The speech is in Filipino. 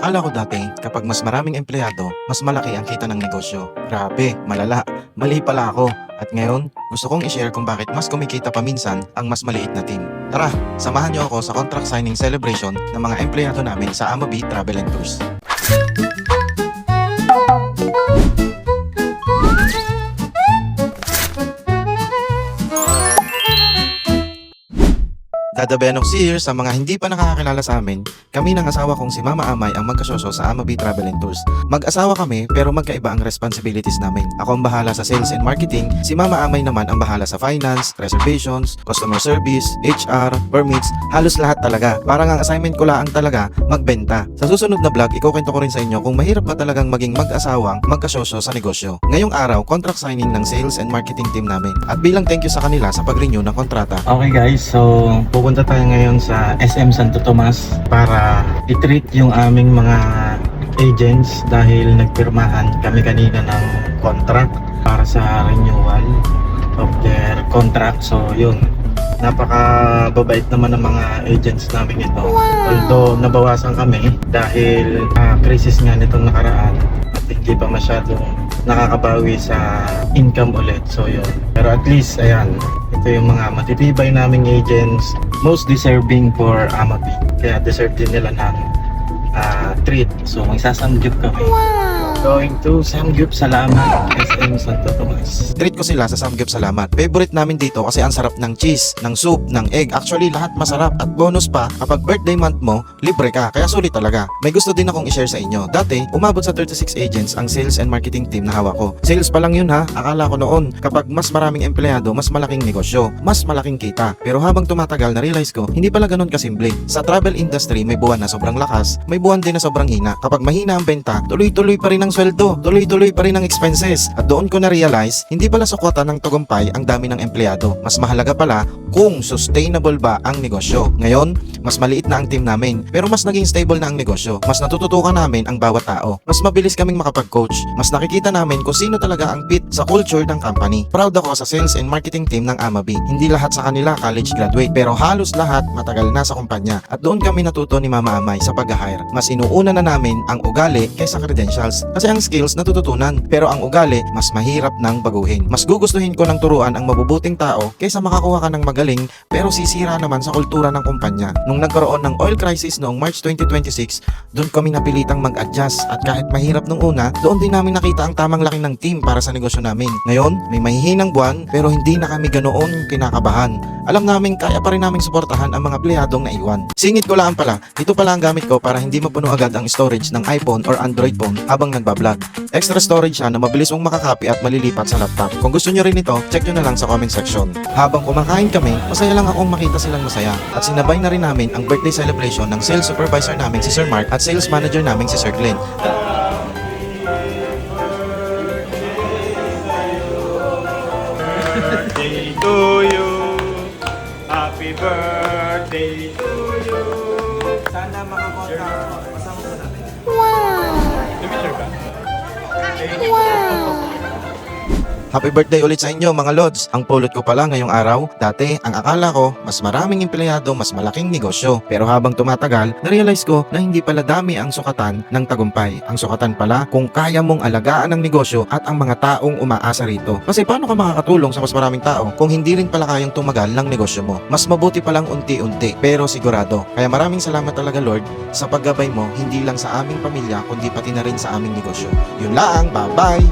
Akala ko dati, kapag mas maraming empleyado, mas malaki ang kita ng negosyo. Grabe, malala. Mali pala ako. At ngayon, gusto kong i-share kung bakit mas kumikita pa minsan ang mas maliit na team. Tara, samahan niyo ako sa contract signing celebration ng mga empleyado namin sa Amabi Travel and Tours. Dadabayan of Sears, sa mga hindi pa nakakakilala sa amin, kami ng asawa kong si Mama Amay ang magkasosyo sa Amabi Travel and Tours. Mag-asawa kami pero magkaiba ang responsibilities namin. Ako ang bahala sa sales and marketing, si Mama Amay naman ang bahala sa finance, reservations, customer service, HR, permits, halos lahat talaga. Parang ang assignment ko lang talaga, magbenta. Sa susunod na vlog, ikukwento ko rin sa inyo kung mahirap ba talagang maging mag-asawang magkasosyo sa negosyo. Ngayong araw, contract signing ng sales and marketing team namin. At bilang thank you sa kanila sa pag-renew ng kontrata. Okay guys, so pupunta tayo ngayon sa SM Santo Tomas para i-treat yung aming mga agents dahil nagpirmahan kami kanina ng contract para sa renewal of their contract. So yun, napakababait naman ng mga agents namin ito. Although nabawasan kami dahil crisis nga nitong nakaraan at hindi pa masyadong nakakabawi sa income ulit. So yun, pero at least ayan, ito yung mga matitibay naming agents, most deserving for Amabi. Kaya deserve din nila ng treat. So magsasamgyup kami. Going to Samgyup Salamat, SM Santo Tomas. Treat ko sila sa Samgyup Salamat. Favorite namin dito kasi ang sarap ng cheese, ng soup, ng egg. Actually, lahat masarap. At bonus pa, kapag birthday month mo, libre ka. Kaya sulit talaga. May gusto din akong i-share sa inyo. Dati, umabot sa 36 agents ang sales and marketing team na hawak ko. Sales pa lang yun ha. Akala ko noon, kapag mas maraming empleyado, mas malaking negosyo, mas malaking kita. Pero habang tumatagal, na-realize ko, hindi pala ganun kasimple. Sa travel industry, may buwan na sobrang lakas, may buwan din na sobrang hina. Kapag mahina ang benta, tuloy-tuloy pa rin ang sweldo, tuloy-tuloy pa rin ang expenses. At doon ko na-realize, hindi pala sukutan ng tagumpay ang dami ng empleyado. Mas mahalaga pala kung sustainable ba ang negosyo. Ngayon, mas maliit na ang team namin, pero mas naging stable na ang negosyo. Mas natututukan namin ang bawat tao. Mas mabilis kaming makapag-coach. Mas nakikita namin kung sino talaga ang fit sa culture ng company. Proud ako sa sales and marketing team ng Amabi. Hindi lahat sa kanila college graduate, pero halos lahat matagal na sa kumpanya. At doon kami natuto ni Mama Amay sa pag-hire. Mas inuuna na namin ang ugali kaysa credentials. Kasi ang skills natututunan, pero ang ugali mas mahirap nang baguhin. Mas gugustuhin ko ng turuan ang mabubuting tao kaysa makakuha ka ng magaling pero sisira naman sa kultura ng kumpanya. Nung nagkaroon ng oil crisis noong March 2026, doon kami napilitang mag-adjust at kahit mahirap nung una, doon din namin nakita ang tamang laki ng team para sa negosyo namin. Ngayon, may mahihinang buwan pero hindi na kami ganoon kinakabahan. Alam namin kaya pa rin naming suportahan ang mga empleyadong naiwan. Singit ko lang pala, ito pala ang gamit ko para hindi mapuno agad ang storage ng iPhone or Android phone habang nagbablog. Extra storage siya na mabilis mong makakopy at malilipat sa laptop. Kung gusto nyo rin ito, check nyo na lang sa comment section. Habang kumakain kami, masaya lang akong makita silang masaya. At sinabay na rin namin ang birthday celebration ng sales supervisor namin si Sir Mark at sales manager namin si Sir Glenn. Birthday to you. Happy birthday to you. Sana makakonta kasama mo natin. Picture ba? Happy birthday ulit sa inyo mga Lods. Ang pulot ko pala ngayong araw, dati ang akala ko mas maraming empleyado, mas malaking negosyo. Pero habang tumatagal, narealize ko na hindi pala dami ang sukatan ng tagumpay. Ang sukatan pala kung kaya mong alagaan ang negosyo at ang mga taong umaasa rito. Kasi paano ka makakatulong sa mas maraming tao kung hindi rin pala kayang tumagal ng negosyo mo? Mas mabuti palang unti-unti pero sigurado. Kaya maraming salamat talaga Lord sa paggabay mo hindi lang sa aming pamilya kundi pati na rin sa aming negosyo. Yun lang, bye-bye!